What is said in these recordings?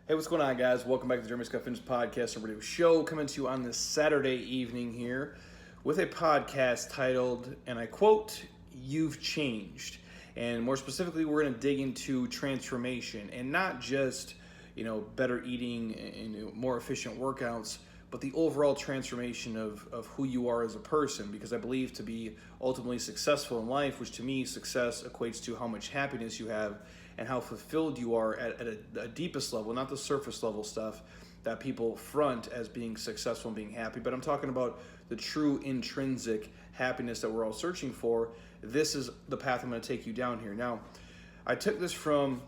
Hey, what's going on, guys? Welcome back to the Jeremy Scott Fitness Podcast and Radio Show, coming to you on this Saturday evening here with a podcast titled, and I quote, "You've Changed." And more specifically, we're going to dig into transformation and not just, better eating and more efficient workouts, but the overall transformation of who you are as a person. Because I believe to be ultimately successful in life, which to me, success equates to how much happiness you have and how fulfilled you are at a deepest level, not the surface level stuff that people front as being successful and being happy, but I'm talking about the true intrinsic happiness that we're all searching for. This is the path I'm going to take you down here. Now, I took this from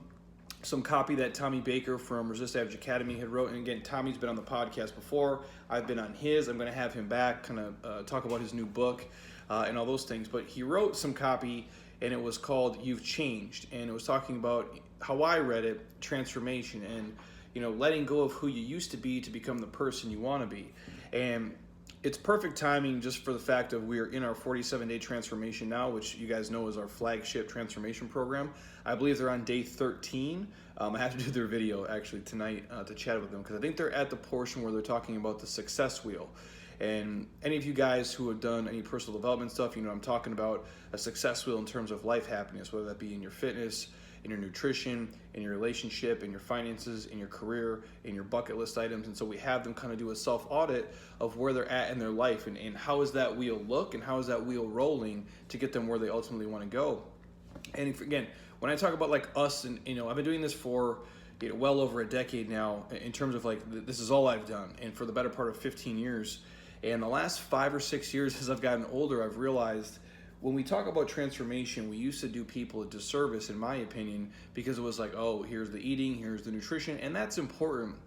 some copy that Tommy Baker from Resist Average Academy had wrote, and again, Tommy's been on the podcast before. I've been on his. I'm going to have him back, kind of talk about his new book and all those things, but he wrote some copy and it was called "You've Changed," and it was talking about how I read it, transformation, and letting go of who you used to be to become the person you want to be. And it's perfect timing just for the fact of we're in our 47-day transformation now, which you guys know is our flagship transformation program. I believe they're on day 13. I have to do their video actually tonight to chat with them, because I think they're at the portion where they're talking about the success wheel. And any of you guys who have done any personal development stuff, I'm talking about a success wheel in terms of life happiness, whether that be in your fitness, in your nutrition, in your relationship, in your finances, in your career, in your bucket list items. And so we have them kind of do a self-audit of where they're at in their life and how does that wheel look and how is that wheel rolling to get them where they ultimately want to go. And again, when I talk about like us, and I've been doing this for well over a decade now in terms of like this is all I've done, and for the better part of 15 years. And the last 5 or 6 years as I've gotten older, I've realized when we talk about transformation, we used to do people a disservice, in my opinion, because it was like, oh, here's the eating, here's the nutrition, and that's important.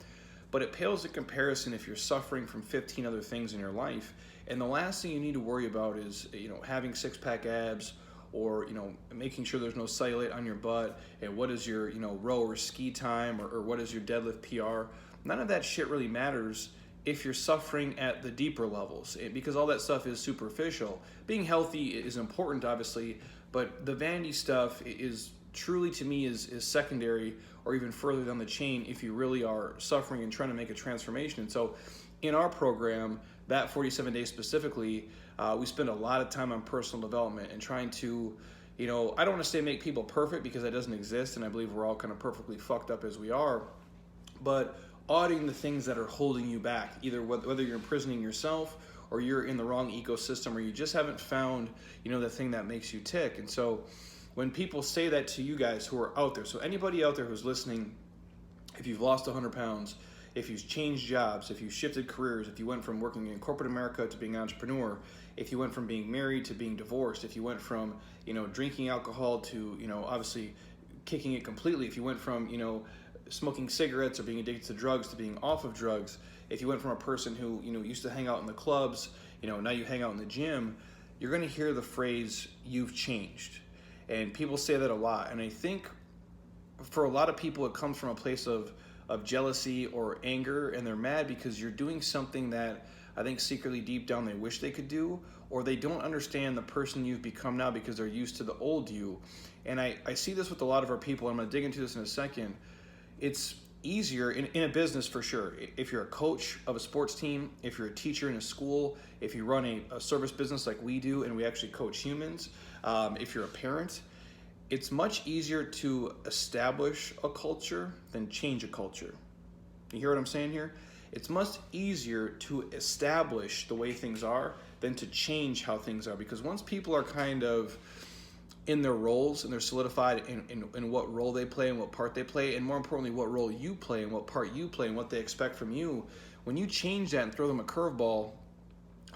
But it pales in comparison if you're suffering from 15 other things in your life. And the last thing you need to worry about is, having six-pack abs, or making sure there's no cellulite on your butt, and what is your row or ski time, or what is your deadlift PR. None of that shit really matters if you're suffering at the deeper levels, because all that stuff is superficial. Being healthy is important, obviously, but the vanity stuff is truly, to me, is secondary or even further down the chain if you really are suffering and trying to make a transformation. And so in our program, that 47 days specifically, we spend a lot of time on personal development and trying to, I don't want to say make people perfect, because that doesn't exist, and I believe we're all kind of perfectly fucked up as we are, but auditing the things that are holding you back, either whether you're imprisoning yourself or you're in the wrong ecosystem, or you just haven't found the thing that makes you tick. And so when people say that to you guys who are out there, so anybody out there who's listening, if you've lost 100 pounds, if you've changed jobs, if you've shifted careers, if you went from working in corporate America to being an entrepreneur, if you went from being married to being divorced, if you went from drinking alcohol to obviously kicking it completely, if you went from smoking cigarettes or being addicted to drugs to being off of drugs, if you went from a person who used to hang out in the clubs, now you hang out in the gym, you're going to hear the phrase "you've changed." And people say that a lot, and I think for a lot of people it comes from a place of jealousy or anger, and they're mad because you're doing something that I think secretly deep down they wish they could do, or they don't understand the person you've become now because they're used to the old you. And I see this with a lot of our people, and I'm going to dig into this in a second. It's easier in a business for sure. If you're a coach of a sports team, if you're a teacher in a school, if you run a service business like we do and we actually coach humans, if you're a parent, it's much easier to establish a culture than change a culture. You hear what I'm saying here? It's much easier to establish the way things are than to change how things are, because once people are kind of in their roles and they're solidified in what role they play and what part they play, and more importantly, what role you play and what part you play and what they expect from you, when you change that and throw them a curveball,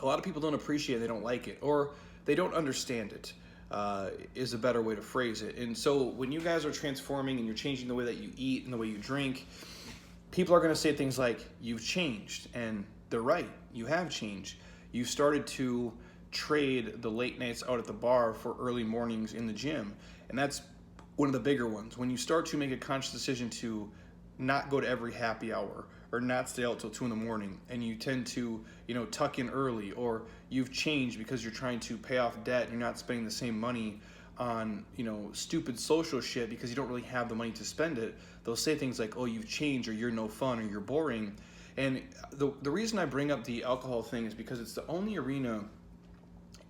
a lot of people don't appreciate it, they don't like it, or they don't understand it, is a better way to phrase it. And so when you guys are transforming and you're changing the way that you eat and the way you drink, people are going to say things like, "You've changed," and they're right, you have changed. You've started to trade the late nights out at the bar for early mornings in the gym, and that's one of the bigger ones. When you start to make a conscious decision to not go to every happy hour or not stay out till 2 a.m, and you tend to tuck in early, or you've changed because you're trying to pay off debt and you're not spending the same money on, stupid social shit because you don't really have the money to spend it, they'll say things like, oh, you've changed, or you're no fun, or you're boring. And the reason I bring up the alcohol thing is because it's the only arena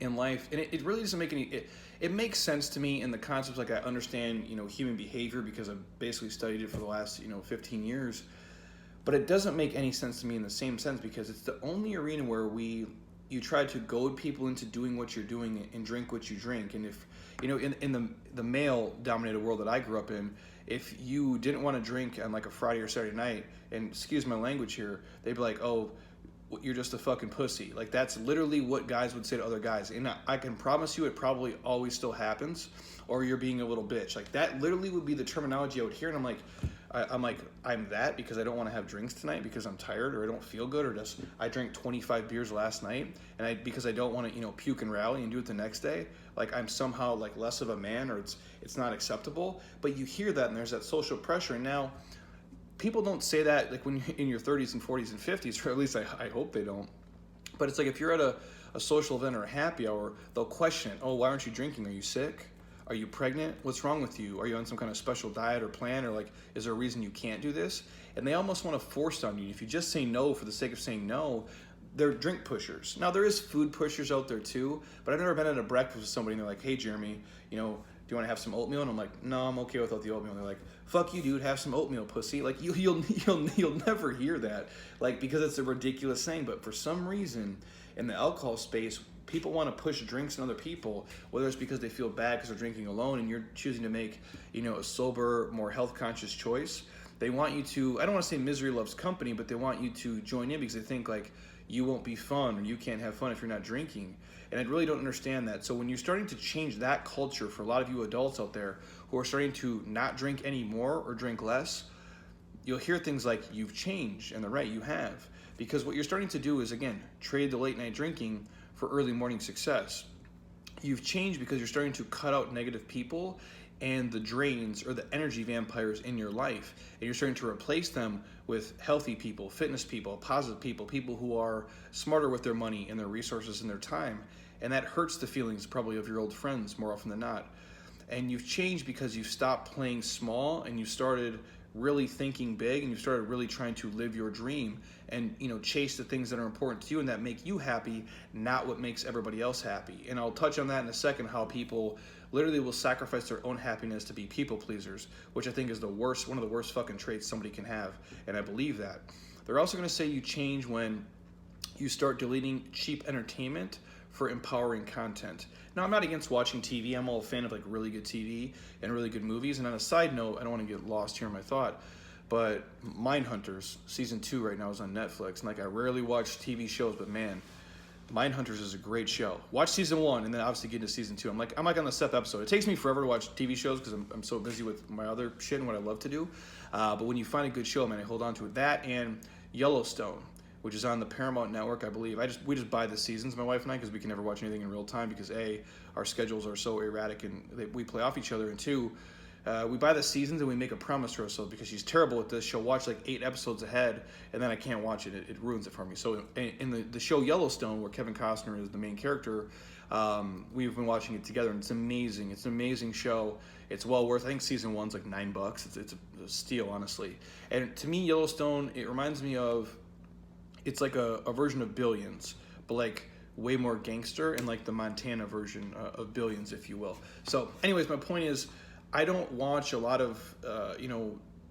in life, and it really doesn't make it makes sense to me in the concepts, like I understand, human behavior because I've basically studied it for the last, 15 years. But it doesn't make any sense to me in the same sense because it's the only arena where you try to goad people into doing what you're doing and drink what you drink. And if, in the male-dominated world that I grew up in, if you didn't want to drink on like a Friday or Saturday night, and excuse my language here, they'd be like, oh, you're just a fucking pussy. Like, that's literally what guys would say to other guys. And I can promise you it probably always still happens, or you're being a little bitch. Like, that literally would be the terminology I would hear. And I'm that because I don't want to have drinks tonight because I'm tired, or I don't feel good, or just I drank 25 beers last night, and because I don't want to, puke and rally and do it the next day. Like, I'm somehow like less of a man, or it's not acceptable. But you hear that, and there's that social pressure. And now, people don't say that like when you're in your 30s and 40s and 50s, or at least I hope they don't. But it's like if you're at a social event or a happy hour, they'll question it. Oh, why aren't you drinking? Are you sick? Are you pregnant? What's wrong with you? Are you on some kind of special diet or plan? Or like, is there a reason you can't do this? And they almost want to force it on you. If you just say no for the sake of saying no, they're drink pushers. Now, there is food pushers out there too, but I've never been at a breakfast with somebody and they're like, hey, Jeremy, do you want to have some oatmeal? And I'm like, no, I'm okay without the oatmeal. And they're like, fuck you, dude, have some oatmeal, pussy. Like, you'll never hear that, like, because it's a ridiculous thing. But for some reason, in the alcohol space, people want to push drinks on other people, whether it's because they feel bad because they're drinking alone and you're choosing to make, a sober, more health-conscious choice. They want you to, I don't want to say misery loves company, but they want you to join in because they think, like, you won't be fun or you can't have fun if you're not drinking. And I really don't understand that. So when you're starting to change that culture for a lot of you adults out there who are starting to not drink anymore or drink less, you'll hear things like, you've changed, and they're right, you have. Because what you're starting to do is, again, trade the late night drinking for early morning success. You've changed because you're starting to cut out negative people and the drains or the energy vampires in your life, and you're starting to replace them with healthy people, fitness people, positive people, people who are smarter with their money and their resources and their time. And that hurts the feelings probably of your old friends more often than not. And you've changed because you've stopped playing small and you started really thinking big, and you started really trying to live your dream and chase the things that are important to you and that make you happy, not what makes everybody else happy. And I'll touch on that in a second, how people literally will sacrifice their own happiness to be people pleasers, which I think is one of the worst fucking traits somebody can have, and I believe that. They're also going to say you change when you start deleting cheap entertainment for empowering content. Now, I'm not against watching TV. I'm all a fan of like really good TV and really good movies. And on a side note, I don't want to get lost here in my thought, but Mindhunters season 2 right now is on Netflix. And like, I rarely watch TV shows, but man, Mindhunters is a great show. Watch season 1 and then obviously get into season 2. I'm like on the 7th episode. It takes me forever to watch TV shows because I'm so busy with my other shit and what I love to do. But when you find a good show, man, I hold on to it. That and Yellowstone, which is on the Paramount Network, I believe. We just buy the seasons, my wife and I, because we can never watch anything in real time because A, our schedules are so erratic and we play off each other, and 2, we buy the seasons and we make a promise to ourselves because she's terrible at this. She'll watch like 8 episodes ahead and then I can't watch it. It ruins it for me. So in the show Yellowstone, where Kevin Costner is the main character, we've been watching it together and it's amazing. It's an amazing show. It's well worth, I think season 1's like $9. It's a steal, honestly. And to me, Yellowstone, it reminds me of, it's like a version of Billions, but like way more gangster and like the Montana version of Billions, if you will. So anyways, my point is, I don't watch a lot of,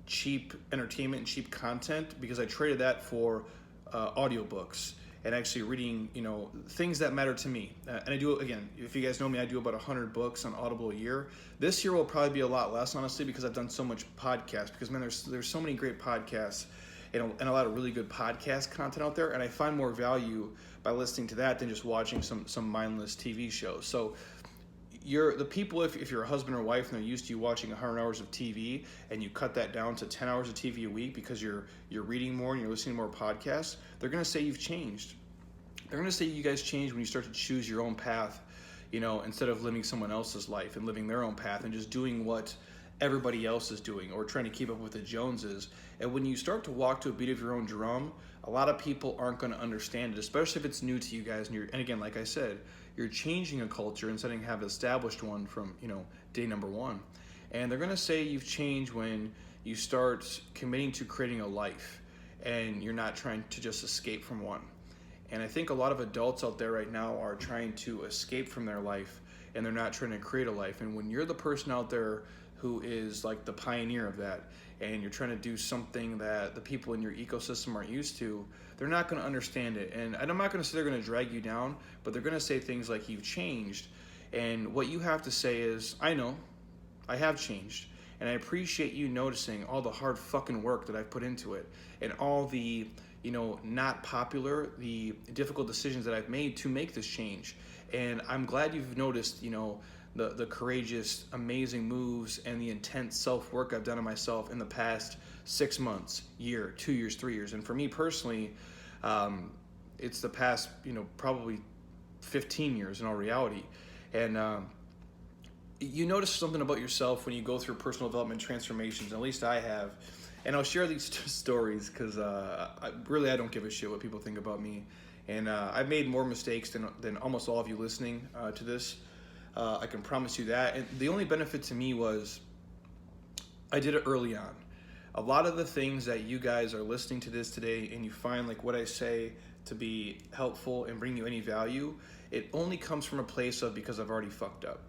cheap entertainment and cheap content because I traded that for audiobooks and actually reading, things that matter to me. And I do, again, if you guys know me, I do about 100 books on Audible a year. This year will probably be a lot less, honestly, because I've done so much podcasts, because man, there's so many great podcasts and a lot of really good podcast content out there, and I find more value by listening to that than just watching some mindless TV shows. So the people, if you're a husband or wife and they're used to you watching 100 hours of TV and you cut that down to 10 hours of TV a week because you're reading more and you're listening to more podcasts, they're going to say you've changed. They're going to say you guys changed when you start to choose your own path, instead of living someone else's life and living their own path and just doing what everybody else is doing or trying to keep up with the Joneses. And when you start to walk to a beat of your own drum, a lot of people aren't going to understand it, especially if it's new to you guys. And again, like I said, you're changing a culture instead of have an established one from, day number one. And they're going to say you've changed when you start committing to creating a life and you're not trying to just escape from one. And I think a lot of adults out there right now are trying to escape from their life and they're not trying to create a life. And when you're the person out there who is like the pioneer of that, and you're trying to do something that the people in your ecosystem aren't used to, they're not going to understand it. And I'm not going to say they're going to drag you down, but they're going to say things like you've changed. And what you have to say is, I know, I have changed. And I appreciate you noticing all the hard fucking work that I've put into it and all the, not popular, the difficult decisions that I've made to make this change. And I'm glad you've noticed, the courageous, amazing moves and the intense self-work I've done on myself in the past 6 months, year, 2 years, 3 years. And for me personally, it's the past, probably 15 years in all reality. And you notice something about yourself when you go through personal development transformations, at least I have. And I'll share these stories because I don't give a shit what people think about me. And I've made more mistakes than almost all of you listening to this. I can promise you that. And the only benefit to me was I did it early on. A lot of the things that you guys are listening to this today and you find like what I say to be helpful and bring you any value, it only comes from a place of because I've already fucked up.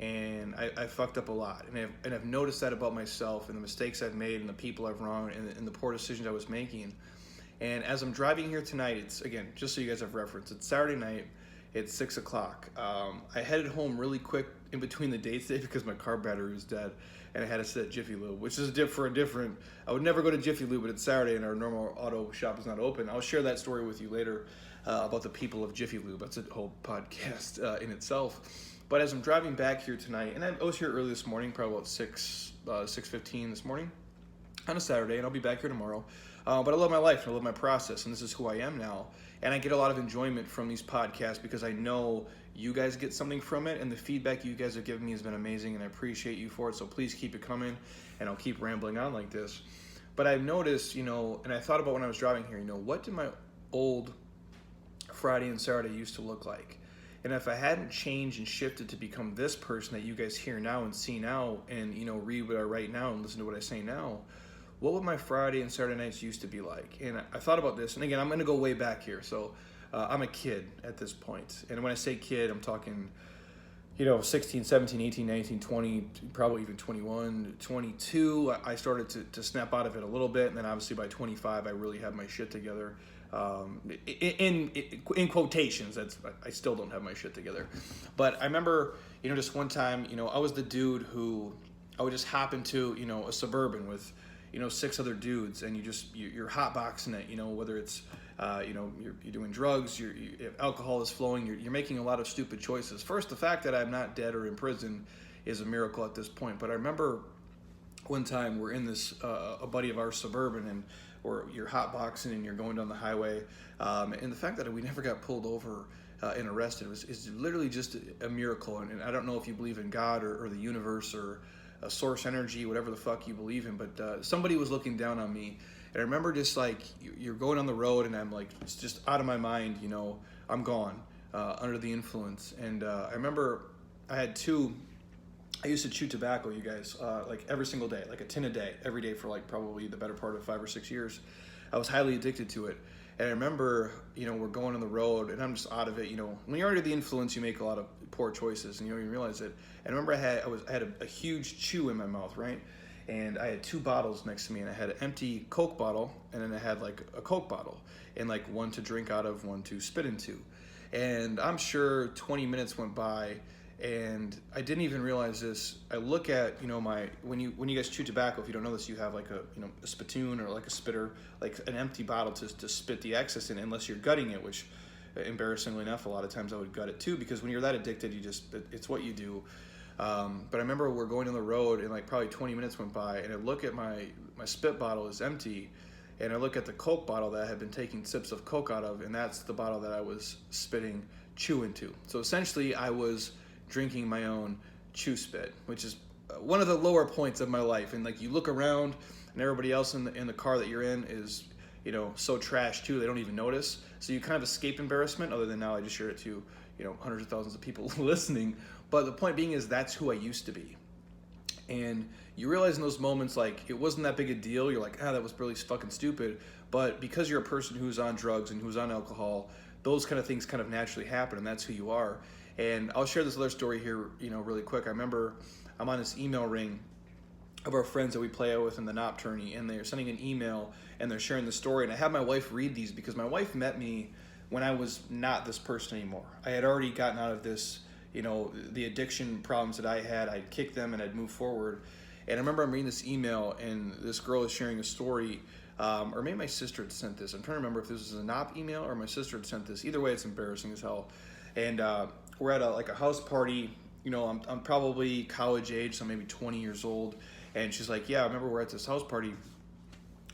And I fucked up a lot. And I've noticed that about myself and the mistakes I've made and the people I've wronged and the poor decisions I was making. And as I'm driving here tonight, it's, again, just so you guys have reference, it's Saturday night. It's 6 o'clock. I headed home really quick in between the dates today because my car battery was dead and I had to sit at Jiffy Lube, which is different. I would never go to Jiffy Lube, but it's Saturday and our normal auto shop is not open. I'll share that story with you later about the people of Jiffy Lube. That's a whole podcast in itself. But as I'm driving back here tonight, and I was here early this morning, probably about 6:15 this morning on a Saturday, and I'll be back here tomorrow. But I love my life and I love my process, and this is who I am now. And I get a lot of enjoyment from these podcasts because I know you guys get something from it, and the feedback you guys have given me has been amazing, and I appreciate you for it. So please keep it coming, and I'll keep rambling on like this. But I've noticed, and I thought about when I was driving here, what did my old Friday and Saturday used to look like? And if I hadn't changed and shifted to become this person that you guys hear now and see now and, read what I write now and listen to what I say now, what would my Friday and Saturday nights used to be like? And I thought about this, and again, I'm going to go way back here. So I'm a kid at this point. And when I say kid, I'm talking, 16, 17, 18, 19, 20, probably even 21, 22. I started to snap out of it a little bit. And then obviously by 25, I really had my shit together. In quotations, I still don't have my shit together. But I remember, just one time, I was the dude who I would just hop into, a Suburban with, 6 other dudes, and you're hotboxing it, whether it's, you're doing drugs, alcohol is flowing, you're making a lot of stupid choices. First, the fact that I'm not dead or in prison is a miracle at this point. But I remember one time we're in this, a buddy of ours Suburban, and you're hotboxing and you're going down the highway. And the fact that we never got pulled over and arrested is literally just a miracle. And I don't know if you believe in God or the universe or a source energy, whatever the fuck you believe in, but somebody was looking down on me. And I remember just like, you're going on the road and I'm like, it's just out of my mind, I'm gone under the influence. And I remember I used to chew tobacco, you guys, like every single day, like a tin a day, every day for like probably the better part of 5 or 6 years. I was highly addicted to it. And I remember, we're going on the road and I'm just out of it. When you're under the influence, you make a lot of poor choices and you don't even realize it. And I remember I had a huge chew in my mouth, right? And I had 2 bottles next to me, and I had an empty Coke bottle, and then I had like a Coke bottle, and like one to drink out of, one to spit into. And I'm sure 20 minutes went by, and I didn't even realize this. I look at, when you guys chew tobacco, if you don't know this, you have like a spittoon or like a spitter, like an empty bottle to spit the excess in, unless you're gutting it, which embarrassingly enough, a lot of times I would gut it too, because when you're that addicted, it's what you do. But I remember we're going on the road and like probably 20 minutes went by, and I look at my spit bottle is empty, and I look at the Coke bottle that I had been taking sips of Coke out of, and that's the bottle that I was spitting chew into. So essentially I was drinking my own chew spit, which is one of the lower points of my life. And like you look around and everybody else in the car that you're in is, so trash too, they don't even notice. So you kind of escape embarrassment, other than now I just share it to hundreds of thousands of people listening. But the point being is that's who I used to be. And you realize in those moments, like, it wasn't that big a deal. You're like, that was really fucking stupid. But because you're a person who's on drugs and who's on alcohol, those kind of things kind of naturally happen, and that's who you are. And I'll share this other story here, really quick. I remember I'm on this email ring of our friends that we play out with in the NOP tourney, and they're sending an email and they're sharing the story. And I had my wife read these because my wife met me when I was not this person anymore. I had already gotten out of this, the addiction problems that I had. I'd kicked them and I'd moved forward. And I remember I'm reading this email and this girl is sharing a story, or maybe my sister had sent this. I'm trying to remember if this was a NOP email or my sister had sent this. Either way, it's embarrassing as hell. And we're at a house party. I'm probably college age, so maybe 20 years old. And she's like, yeah, I remember we're at this house party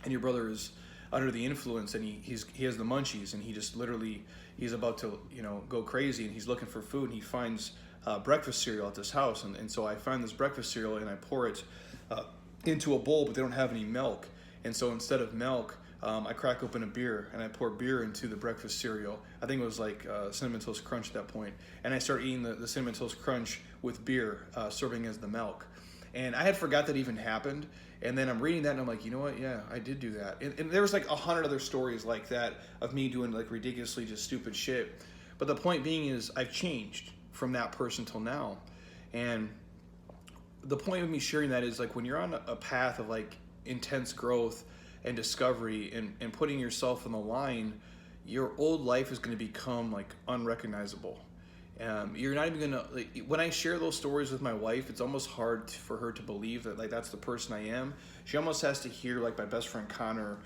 and your brother is under the influence and he has the munchies and he just literally, he's about to, go crazy and he's looking for food and he finds breakfast cereal at this house. And so I find this breakfast cereal and I pour it into a bowl, but they don't have any milk. And so instead of milk, I crack open a beer and I pour beer into the breakfast cereal. I think it was like Cinnamon Toast Crunch at that point. And I start eating the Cinnamon Toast Crunch with beer, serving as the milk. And I had forgot that even happened. And then I'm reading that and I'm like, you know what? Yeah, I did do that. And there was like 100 other stories like that of me doing like ridiculously just stupid shit. But the point being is I've changed from that person till now. And the point of me sharing that is like when you're on a path of like intense growth and discovery and putting yourself on the line, your old life is going to become like unrecognizable. You're not even gonna, like, when I share those stories with my wife, it's almost hard for her to believe that like that's the person I am. She almost has to hear like my best friend Connor,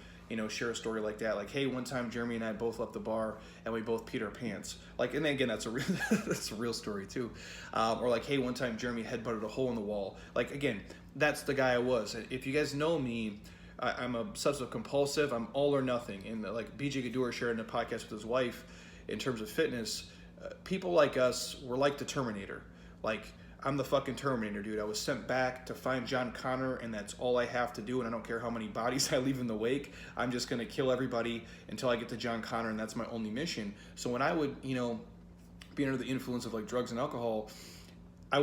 share a story like that. Like, hey, one time Jeremy and I both left the bar and we both peed our pants. Like, and then again, that's a real that's a real story too. Or like, hey, one time Jeremy headbutted a hole in the wall. Like, again, that's the guy I was. If you guys know me, I'm obsessive compulsive. I'm all or nothing. And like BJ Gaddour shared in a podcast with his wife, in terms of fitness, people like us, we're like the Terminator. Like, I'm the fucking Terminator, dude. I was sent back to find John Connor, and that's all I have to do, and I don't care how many bodies I leave in the wake. I'm just going to kill everybody until I get to John Connor, and that's my only mission. So when I would, be under the influence of, like, drugs and alcohol, I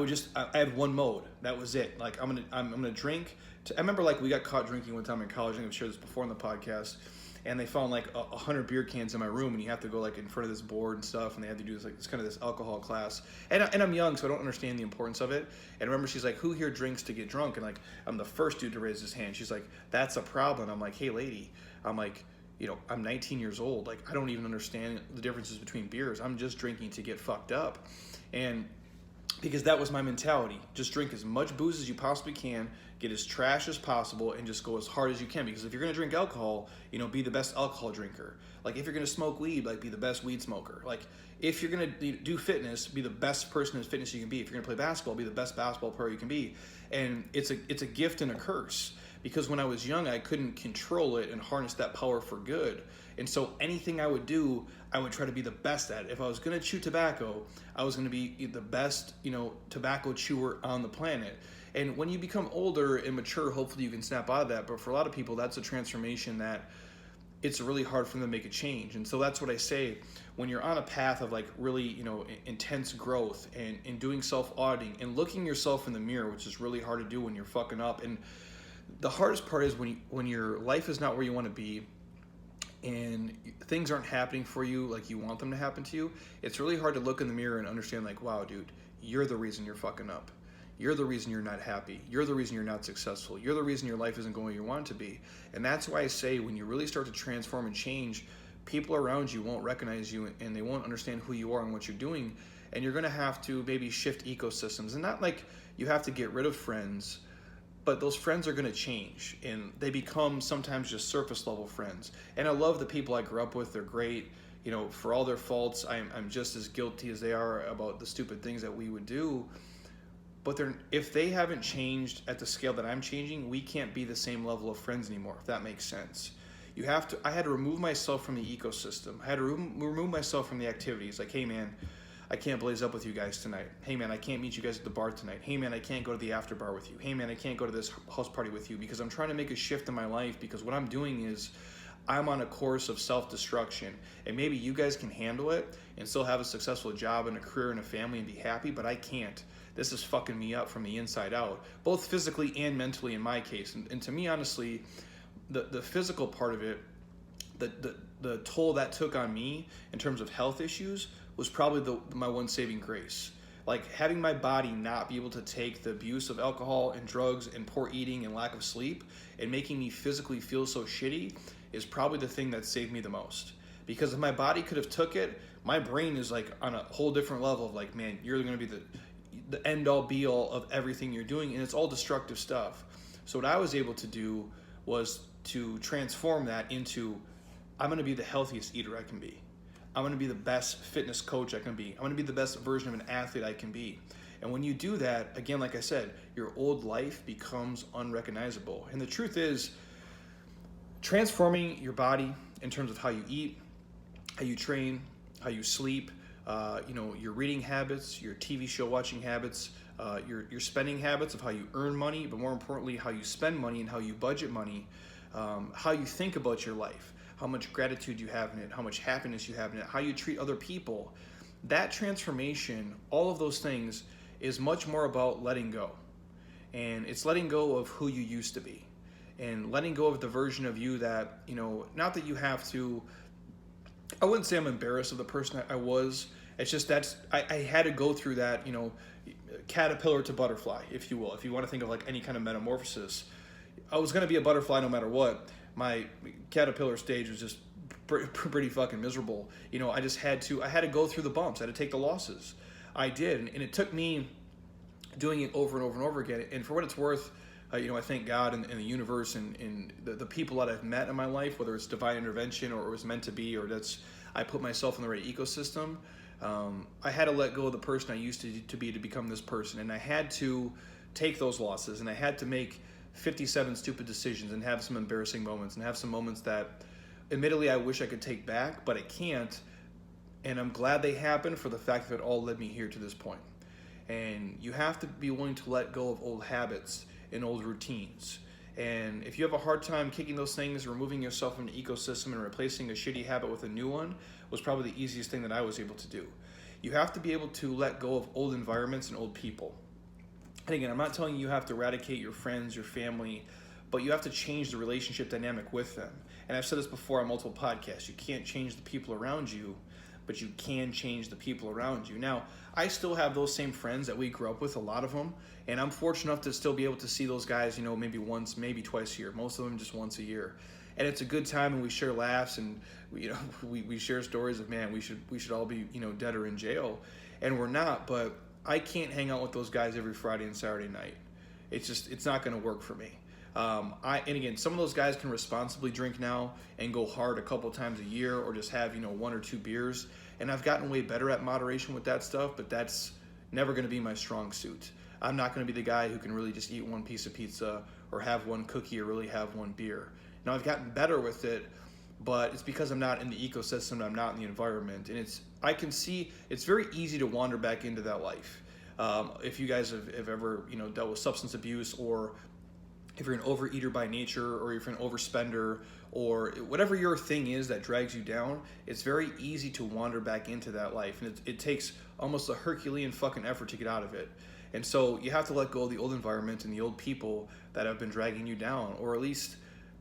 had one mode. That was it. Like, I'm gonna drink. I remember, like, we got caught drinking one time in college. I think I've shared this before on the podcast. And they found like 100 beer cans in my room, and you have to go like in front of this board and stuff, and they had to do this alcohol class. And I'm young, so I don't understand the importance of it. And I remember she's like, "Who here drinks to get drunk?" And like, I'm the first dude to raise his hand. She's like, "That's a problem." I'm like, "Hey, lady," I'm like, I'm 19 years old. Like, I don't even understand the differences between beers. I'm just drinking to get fucked up, and because that was my mentality. Just drink as much booze as you possibly can, get as trash as possible, and just go as hard as you can. Because if you're gonna drink alcohol, be the best alcohol drinker. Like, if you're gonna smoke weed, like, be the best weed smoker. Like, if you're gonna do fitness, be the best person in fitness you can be. If you're gonna play basketball, be the best basketball player you can be. And it's a gift and a curse. Because when I was young, I couldn't control it and harness that power for good. And so anything I would do, I would try to be the best at it. If I was going to chew tobacco, I was going to be the best, tobacco chewer on the planet. And when you become older and mature, hopefully you can snap out of that. But for a lot of people, that's a transformation that it's really hard for them to make a change. And so that's what I say, when you're on a path of like really, intense growth and doing self-auditing and looking yourself in the mirror, which is really hard to do when you're fucking up. And the hardest part is when your life is not where you want to be and things aren't happening for you like you want them to happen to you. It's really hard to look in the mirror and understand like, wow, dude, you're the reason you're fucking up. You're the reason you're not happy. You're the reason you're not successful. You're the reason your life isn't going where you want it to be. And that's why I say when you really start to transform and change, people around you won't recognize you and they won't understand who you are and what you're doing. And you're going to have to maybe shift ecosystems. And not like you have to get rid of friends, but those friends are going to change, and they become sometimes just surface level friends. And I love the people I grew up with. They're great. For all their faults, I'm just as guilty as they are about the stupid things that we would do. But if they haven't changed at the scale that I'm changing, we can't be the same level of friends anymore, if that makes sense. I had to remove myself from the ecosystem. I had to remove myself from the activities. Like, hey man, I can't blaze up with you guys tonight. Hey man, I can't meet you guys at the bar tonight. Hey man, I can't go to the after bar with you. Hey man, I can't go to this house party with you, because I'm trying to make a shift in my life. Because what I'm doing is I'm on a course of self-destruction, and maybe you guys can handle it and still have a successful job and a career and a family and be happy, but I can't. This is fucking me up from the inside out, both physically and mentally in my case. And to me, honestly, the physical part of it, the toll that took on me in terms of health issues was probably my one saving grace. Like having my body not be able to take the abuse of alcohol and drugs and poor eating and lack of sleep and making me physically feel so shitty is probably the thing that saved me the most. Because if my body could have took it, my brain is like on a whole different level of like, man, you're going to be the end all be all of everything you're doing, and it's all destructive stuff. So what I was able to do was to transform that into, I'm going to be the healthiest eater I can be. I'm going to be the best fitness coach I can be. I'm going to be the best version of an athlete I can be. And when you do that, again, like I said, your old life becomes unrecognizable. And the truth is, transforming your body in terms of how you eat, how you train, how you sleep, your reading habits, your TV show watching habits, your spending habits of how you earn money, but more importantly, how you spend money and how you budget money, how you think about your life, how much gratitude you have in it, how much happiness you have in it, how you treat other people. That transformation, all of those things, is much more about letting go. And it's letting go of who you used to be. And letting go of the version of you that, not that you have to, I wouldn't say I'm embarrassed of the person I was. It's just I had to go through that, caterpillar to butterfly, if you will. If you want to think of like any kind of metamorphosis, I was going to be a butterfly no matter what. My caterpillar stage was just pretty fucking miserable. I had to go through the bumps. I had to take the losses. I did, and it took me doing it over and over and over again. And for what it's worth, I thank God and the universe and the people that I've met in my life, whether it's divine intervention or it was meant to be, or I put myself in the right ecosystem. I had to let go of the person I used to be to become this person, and I had to take those losses, and I had to make 57 stupid decisions and have some embarrassing moments and have some moments that admittedly I wish I could take back, but I can't. And I'm glad they happened for the fact that it all led me here to this point. And you have to be willing to let go of old habits and old routines. And if you have a hard time kicking those things, removing yourself from the ecosystem and replacing a shitty habit with a new one was probably the easiest thing that I was able to do. You have to be able to let go of old environments and old people. And again, I'm not telling you have to eradicate your friends, your family, but you have to change the relationship dynamic with them. And I've said this before on multiple podcasts. You can't change the people around you, but you can change the people around you. Now, I still have those same friends that we grew up with, a lot of them, and I'm fortunate enough to still be able to see those guys, maybe once, maybe twice a year. Most of them just once a year. And it's a good time, and we share laughs, and we share stories of, man, we should all be dead or in jail, and we're not. But I can't hang out with those guys every Friday and Saturday night. It's not going to work for me. And again, some of those guys can responsibly drink now and go hard a couple times a year, or just have one or two beers. And I've gotten way better at moderation with that stuff, but that's never going to be my strong suit. I'm not going to be the guy who can really just eat one piece of pizza or have one cookie or really have one beer. Now, I've gotten better with it, but it's because I'm not in the ecosystem, I'm not in the environment. And I can see it's very easy to wander back into that life. If you guys have ever dealt with substance abuse, or if you're an overeater by nature, or if you're an overspender, or whatever your thing is that drags you down, it's very easy to wander back into that life. And it takes almost a Herculean fucking effort to get out of it. And so you have to let go of the old environment and the old people that have been dragging you down, or at least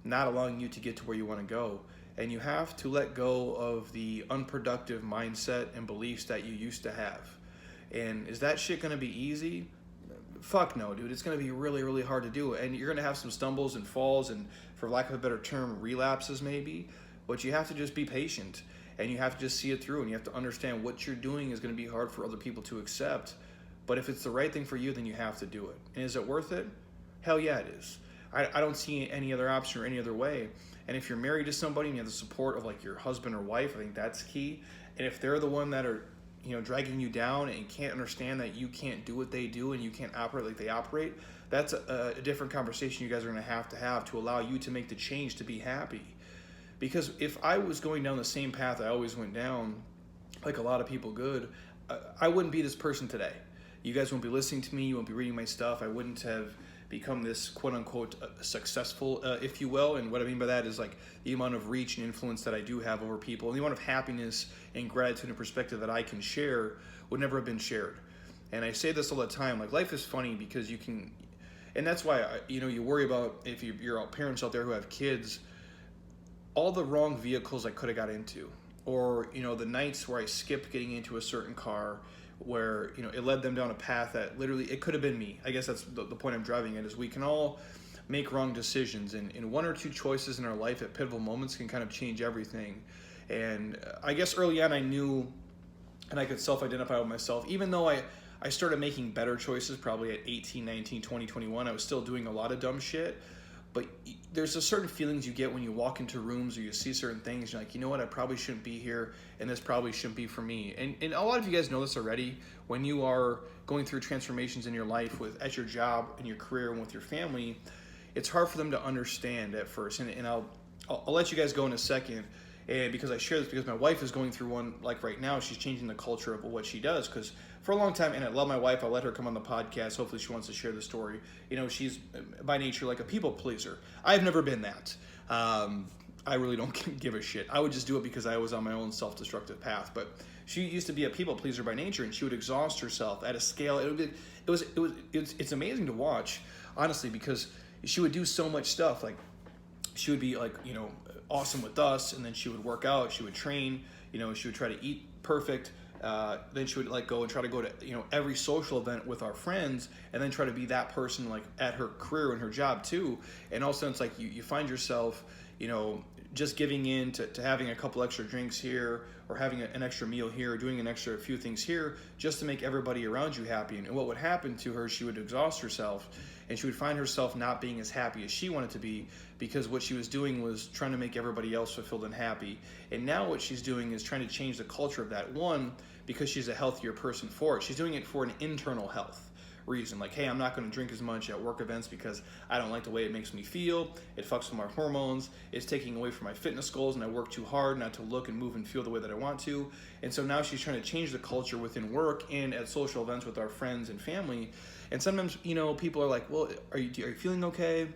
not allowing you to get to where you want to go. And you have to let go of the unproductive mindset and beliefs that you used to have. And is that shit going to be easy? Fuck no, dude. It's going to be really, really hard to do. And you're going to have some stumbles and falls and, for lack of a better term, relapses maybe. But you have to just be patient. And you have to just see it through. And you have to understand what you're doing is going to be hard for other people to accept. But if it's the right thing for you, then you have to do it. And is it worth it? Hell yeah, it is. I don't see any other option or any other way. And if you're married to somebody and you have the support of like your husband or wife, I think that's key. And if they're the one that are dragging you down and can't understand that you can't do what they do and you can't operate like they operate, that's a different conversation you guys are going to have to allow you to make the change to be happy. Because if I was going down the same path I always went down, like a lot of people I wouldn't be this person today. You guys won't be listening to me. You won't be reading my stuff. I wouldn't have become this quote unquote successful, if you will. And what I mean by that is like the amount of reach and influence that I do have over people, and the amount of happiness and gratitude and perspective that I can share would never have been shared. And I say this all the time, like life is funny because you can, and that's why you worry about, if you're parents out there who have kids, all the wrong vehicles I could have got into, or the nights where I skipped getting into a certain car where it led them down a path that literally it could have been me. I guess that's the point I'm driving at, is we can all make wrong decisions, and one or two choices in our life at pivotal moments can kind of change everything. And I guess early on I knew, and I could self-identify with myself, even though I started making better choices probably at 18, 19, 20, 21. I was still doing a lot of dumb shit. But there's a certain feelings you get when you walk into rooms or you see certain things. You're like, you know what, I probably shouldn't be here, and this probably shouldn't be for me. And a lot of you guys know this already. When you are going through transformations in your life, at your job, in your career, and with your family, it's hard for them to understand at first. And I'll let you guys go in a second. And because I share this, because my wife is going through one, like right now, she's changing the culture of what she does. Because for a long time, and I love my wife, I'll let her come on the podcast. Hopefully she wants to share the story. She's by nature like a people pleaser. I've never been that. I really don't give a shit. I would just do it because I was on my own self-destructive path. But she used to be a people pleaser by nature, and she would exhaust herself at a scale. It's amazing to watch, honestly, because she would do so much stuff. Like she would be like, awesome with us, and then she would work out, she would train, she would try to eat perfect, then she would go and try to go to every social event with our friends, and then try to be that person like at her career and her job too. And all of a sudden it's like you find yourself just giving in to having a couple extra drinks here, or having an extra meal here, or doing an extra few things here just to make everybody around you happy. And what would happen to her, she would exhaust herself, and she would find herself not being as happy as she wanted to be, because what she was doing was trying to make everybody else fulfilled and happy. And now what she's doing is trying to change the culture of that. One, because she's a healthier person for it. She's doing it for an internal health reason. Like, hey, I'm not going to drink as much at work events because I don't like the way it makes me feel. It fucks with my hormones. It's taking away from my fitness goals, and I work too hard not to look and move and feel the way that I want to. And so now she's trying to change the culture within work and at social events with our friends and family. And sometimes, people are like, well, are you feeling okay?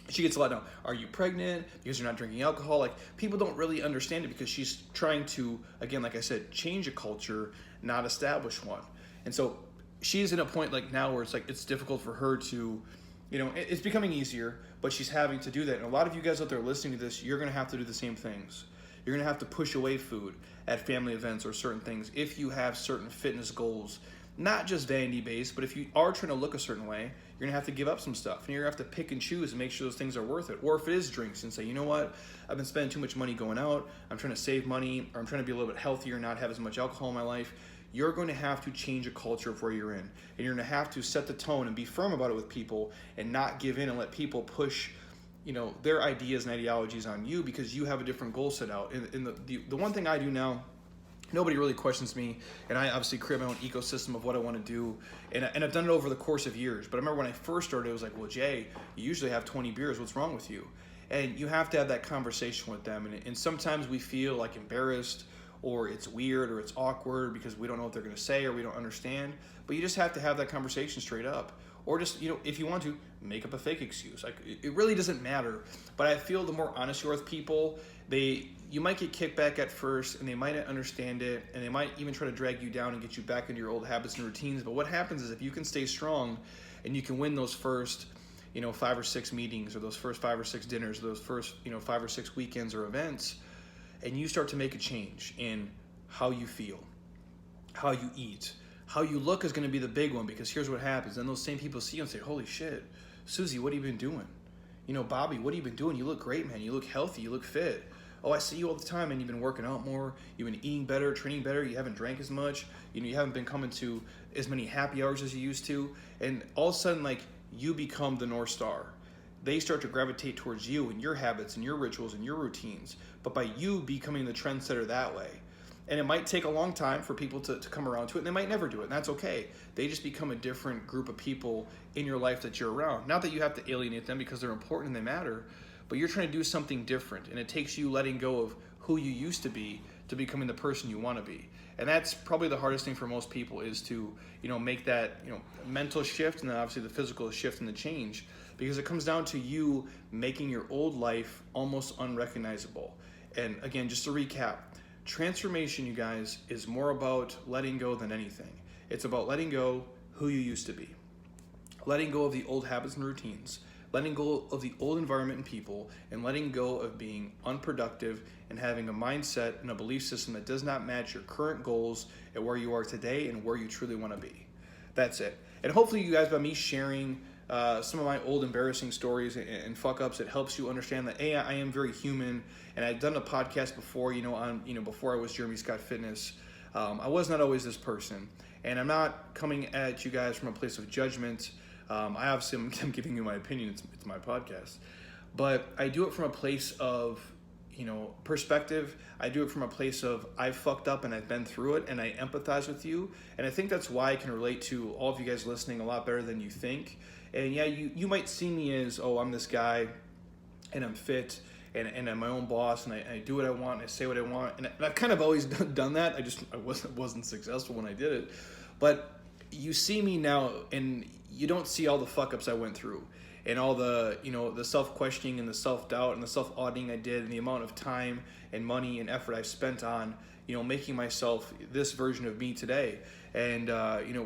She gets a lot now. Are you pregnant? Because you're not drinking alcohol. Like, people don't really understand it because she's trying to, again, like I said, change a culture, not establish one. And so she's in a point like now where it's like it's difficult for her to, it's becoming easier, but she's having to do that. And a lot of you guys out there listening to this, you're going to have to do the same things. You're going to have to push away food at family events or certain things if you have certain fitness goals, not just vanity based, but if you are trying to look a certain way, you're going to have to give up some stuff, and you're going to have to pick and choose and make sure those things are worth it. Or if it is drinks, and say, you know what, I've been spending too much money going out, I'm trying to save money, or I'm trying to be a little bit healthier, not have as much alcohol in my life. You're going to have to change a culture of where you're in, and you're going to have to set the tone and be firm about it with people, and not give in and let people push their ideas and ideologies on you because you have a different goal set out. And the one thing I do now, nobody really questions me, and I obviously create my own ecosystem of what I want to do, and I've done it over the course of years. But I remember when I first started, it was like, well, Jay, you usually have 20 beers. What's wrong with you? And you have to have that conversation with them. And sometimes we feel like embarrassed, or it's weird, or it's awkward because we don't know what they're going to say, or we don't understand. But you just have to have that conversation straight up. Or just, if you want to, make up a fake excuse. Like, it really doesn't matter. But I feel the more honest you are with people, you might get kickback at first, and they might not understand it, and they might even try to drag you down and get you back into your old habits and routines. But what happens is if you can stay strong and you can win those first 5 or 6 meetings, or those first 5 or 6 dinners, or those first 5 or 6 weekends or events, and you start to make a change in how you feel, how you eat, how you look is going to be the big one, because here's what happens. Then those same people see you and say, holy shit, Susie, what have you been doing? Bobby, what have you been doing? You look great, man. You look healthy. You look fit. Oh, I see you all the time, and you've been working out more. You've been eating better, training better. You haven't drank as much. You haven't been coming to as many happy hours as you used to. And all of a sudden, like, you become the North Star. They start to gravitate towards you and your habits and your rituals and your routines. But by you becoming the trendsetter that way, and it might take a long time for people to come around to it, and they might never do it, and that's okay. They just become a different group of people in your life that you're around. Not that you have to alienate them because they're important and they matter, but you're trying to do something different, and it takes you letting go of who you used to be to becoming the person you want to be. And that's probably the hardest thing for most people, is to, make that, mental shift, and then obviously the physical shift and the change, because it comes down to you making your old life almost unrecognizable. And again, just to recap, transformation, you guys, is more about letting go than anything. It's about letting go who you used to be, letting go of the old habits and routines, letting go of the old environment and people, and letting go of being unproductive and having a mindset and a belief system that does not match your current goals and where you are today and where you truly want to be. That's it. And hopefully you guys, by me sharing some of my old embarrassing stories and fuck ups, it helps you understand that I am very human. And I've done a podcast before, before I was Jeremy Scott Fitness. I was not always this person, and I'm not coming at you guys from a place of judgment. I obviously am giving you my opinion. It's my podcast, but I do it from a place of, perspective. I do it from a place of I've fucked up and I've been through it, and I empathize with you. And I think that's why I can relate to all of you guys listening a lot better than you think. And yeah, you might see me as, oh, I'm this guy and I'm fit and I'm my own boss and I do what I want and I say what I want. And I've kind of always done that. I wasn't successful when I did it. But you see me now and you don't see all the fuck ups I went through, and all the, the self-questioning and the self-doubt and the self-auditing I did, and the amount of time and money and effort I spent on, making myself this version of me today. And,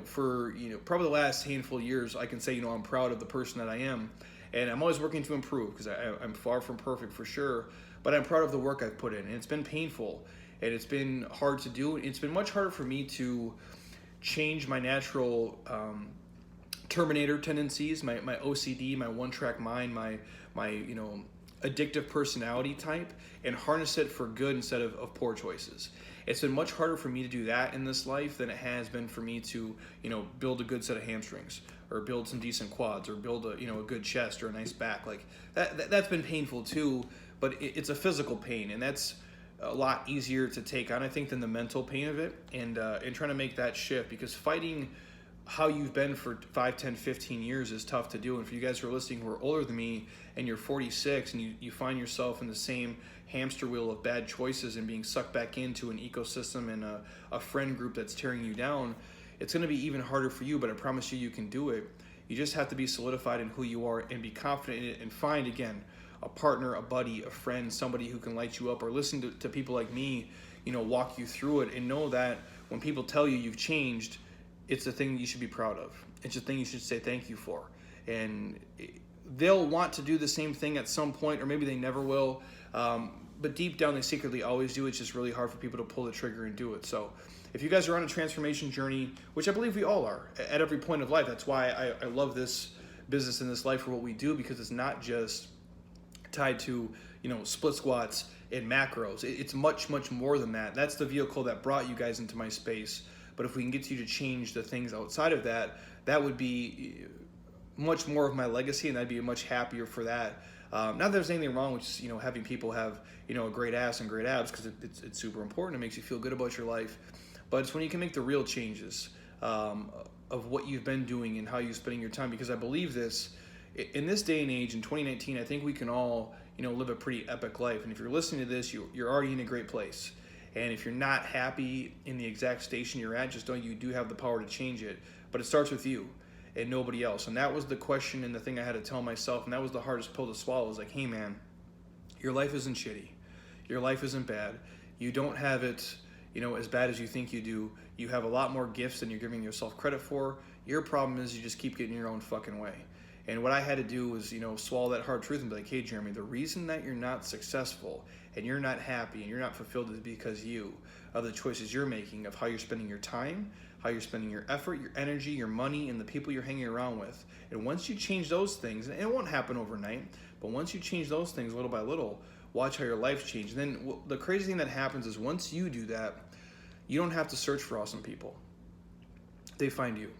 for, probably the last handful of years, I can say, I'm proud of the person that I am. And I'm always working to improve, because I'm far from perfect for sure, but I'm proud of the work I've put in. And it's been painful, and it's been hard to do. It's been much harder for me to change my natural Terminator tendencies, my OCD, my one-track mind, my addictive personality type, and harness it for good instead of poor choices. It's been much harder for me to do that in this life than it has been for me to, build a good set of hamstrings, or build some decent quads, or build a good chest or a nice back. Like that's been painful too, but it's a physical pain, and that's a lot easier to take on, I think, than the mental pain of it. And trying to make that shift, because fighting how you've been for 5, 10, 15 years is tough to do. And for you guys who are listening who are older than me and you're 46 and you find yourself in the same hamster wheel of bad choices and being sucked back into an ecosystem and a friend group that's tearing you down, it's going to be even harder for you, but I promise you can do it. You just have to be solidified in who you are and be confident in it, and find, again, a partner, a buddy, a friend, somebody who can light you up, or listen to people like me, walk you through it, and know that when people tell you you've changed, it's the thing you should be proud of. It's the thing you should say thank you for. And they'll want to do the same thing at some point, or maybe they never will. But deep down, they secretly always do. It's just really hard for people to pull the trigger and do it. So if you guys are on a transformation journey, which I believe we all are at every point of life, that's why I love this business and this life for what we do, because it's not just tied to, split squats and macros. It's much, much more than that. That's the vehicle that brought you guys into my space. But if we can get you to change the things outside of that, that would be much more of my legacy, and I'd be much happier for that. Not that there's anything wrong with just, having people have, a great ass and great abs, because it's super important. It makes you feel good about your life. But it's when you can make the real changes of what you've been doing and how you're spending your time. Because I believe this, in this day and age, in 2019, I think we can all, live a pretty epic life. And if you're listening to this, you're already in a great place. And if you're not happy in the exact station you're at, just know you do have the power to change it. But it starts with you and nobody else. And that was the question and the thing I had to tell myself. And that was the hardest pill to swallow. It was like, hey man, your life isn't shitty. Your life isn't bad. You don't have it, as bad as you think you do. You have a lot more gifts than you're giving yourself credit for. Your problem is you just keep getting your own fucking way. And what I had to do was, swallow that hard truth and be like, hey, Jeremy, the reason that you're not successful and you're not happy and you're not fulfilled is because of the choices you're making, of how you're spending your time, how you're spending your effort, your energy, your money, and the people you're hanging around with. And once you change those things, and it won't happen overnight, but once you change those things little by little, watch how your life changes. And then the crazy thing that happens is once you do that, you don't have to search for awesome people. They find you.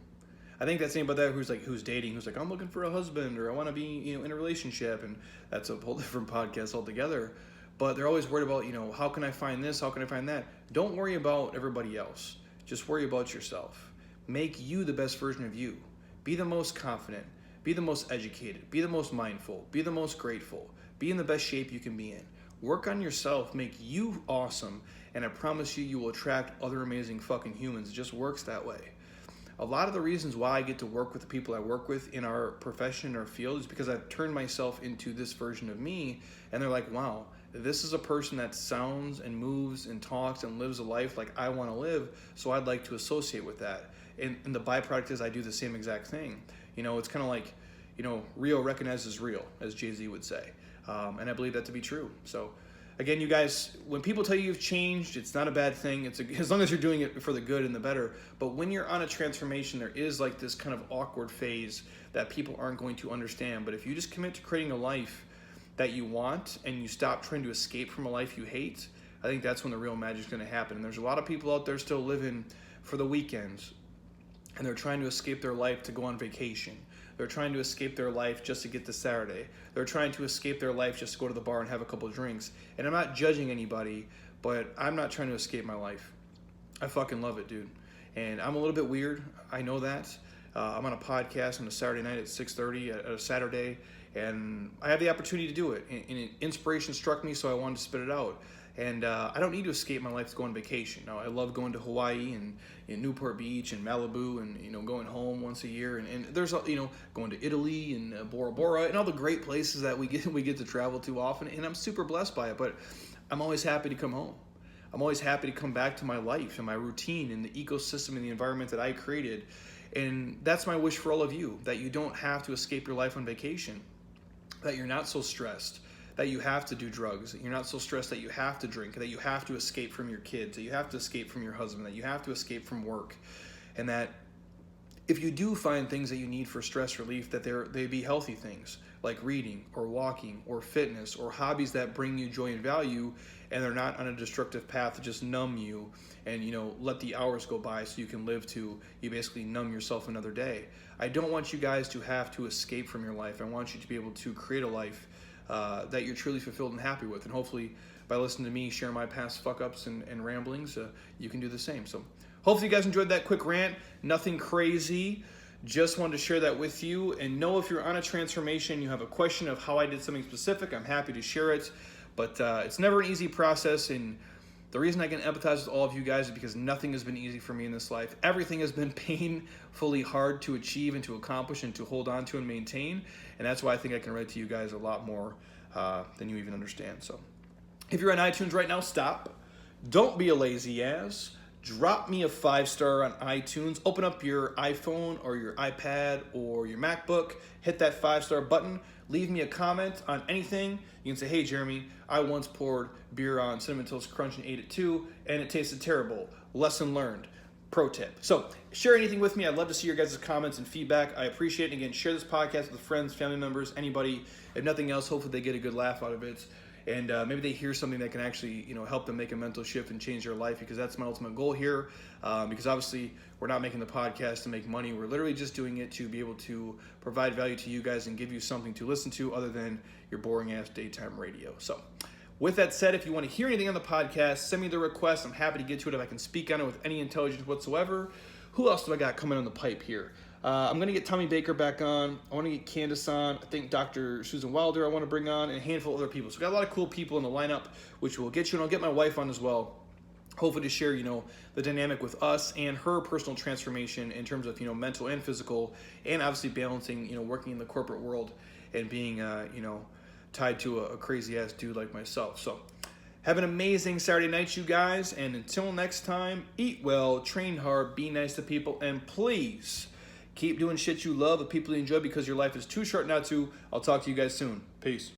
I think that's anybody who's dating, who's like, I'm looking for a husband, or I want to be, in a relationship, and that's a whole different podcast altogether. But they're always worried about, how can I find this? How can I find that? Don't worry about everybody else. Just worry about yourself. Make you the best version of you. Be the most confident. Be the most educated. Be the most mindful. Be the most grateful. Be in the best shape you can be in. Work on yourself, make you awesome, and I promise you, you will attract other amazing fucking humans. It just works that way. A lot of the reasons why I get to work with the people I work with in our profession or field is because I've turned myself into this version of me, and they're like, wow, this is a person that sounds and moves and talks and lives a life like I want to live, so I'd like to associate with that. And the byproduct is I do the same exact thing. It's kind of like, Rio recognizes real, as Jay-Z would say. And I believe that to be true. So again, you guys, when people tell you you've changed, it's not a bad thing. As long as you're doing it for the good and the better. But when you're on a transformation, there is like this kind of awkward phase that people aren't going to understand. But if you just commit to creating a life that you want and you stop trying to escape from a life you hate, I think that's when the real magic's going to happen. And there's a lot of people out there still living for the weekends, and they're trying to escape their life to go on vacation. They're trying to escape their life just to get to Saturday. They're trying to escape their life just to go to the bar and have a couple of drinks. And I'm not judging anybody, but I'm not trying to escape my life. I fucking love it, dude. And I'm a little bit weird. I know that. I'm on a podcast on a Saturday night at 6:30 at a Saturday, and I have the opportunity to do it. And inspiration struck me, so I wanted to spit it out. And I don't need to escape my life to go on vacation. Now, I love going to Hawaii and Newport Beach and Malibu and going home once a year. And there's going to Italy and Bora Bora and all the great places that we get to travel to often. And I'm super blessed by it. But I'm always happy to come home. I'm always happy to come back to my life and my routine and the ecosystem and the environment that I created. And that's my wish for all of you, that you don't have to escape your life on vacation, that you're not so stressed that you have to do drugs, that you're not so stressed that you have to drink, that you have to escape from your kids, that you have to escape from your husband, that you have to escape from work, and that if you do find things that you need for stress relief, that they be healthy things like reading or walking or fitness or hobbies that bring you joy and value, and they're not on a destructive path to just numb you and let the hours go by so you can live to you basically numb yourself another day. I don't want you guys to have to escape from your life. I want you to be able to create a life that you're truly fulfilled and happy with. And hopefully by listening to me share my past fuck-ups and ramblings, you can do the same. So hopefully you guys enjoyed that quick rant. Nothing crazy. Just wanted to share that with you. And know if you're on a transformation, you have a question of how I did something specific, I'm happy to share it. But it's never an easy process. And the reason I can empathize with all of you guys is because nothing has been easy for me in this life. Everything has been painfully hard to achieve and to accomplish and to hold on to and maintain. And that's why I think I can relate to you guys a lot more than you even understand. So if you're on iTunes right now, stop. Don't be a lazy ass. Drop me a 5-star on iTunes. Open up your iPhone or your iPad or your MacBook. Hit that 5-star button. Leave me a comment on anything. You can say, hey, Jeremy, I once poured beer on Cinnamon Toast Crunch and ate it too, and it tasted terrible. Lesson learned. Pro tip. So share anything with me. I'd love to see your guys' comments and feedback. I appreciate it. Again, share this podcast with friends, family members, anybody. If nothing else, hopefully they get a good laugh out of it. And maybe they hear something that can actually, help them make a mental shift and change their life, because that's my ultimate goal here. Because obviously we're not making the podcast to make money. We're literally just doing it to be able to provide value to you guys and give you something to listen to other than your boring ass daytime radio. So with that said, if you want to hear anything on the podcast, send me the request. I'm happy to get to it if I can speak on it with any intelligence whatsoever. Who else do I got coming on the pipe here? I'm going to get Tommy Baker back on. I want to get Candace on. I think Dr. Susan Wilder I want to bring on, and a handful of other people. So got a lot of cool people in the lineup, which will get you. And I'll get my wife on as well, hopefully to share, the dynamic with us and her personal transformation in terms of, mental and physical, and obviously balancing, working in the corporate world and being, tied to a crazy-ass dude like myself. So have an amazing Saturday night, you guys. And until next time, eat well, train hard, be nice to people, and please keep doing shit you love with people you enjoy, because your life is too short not to. I'll talk to you guys soon. Peace.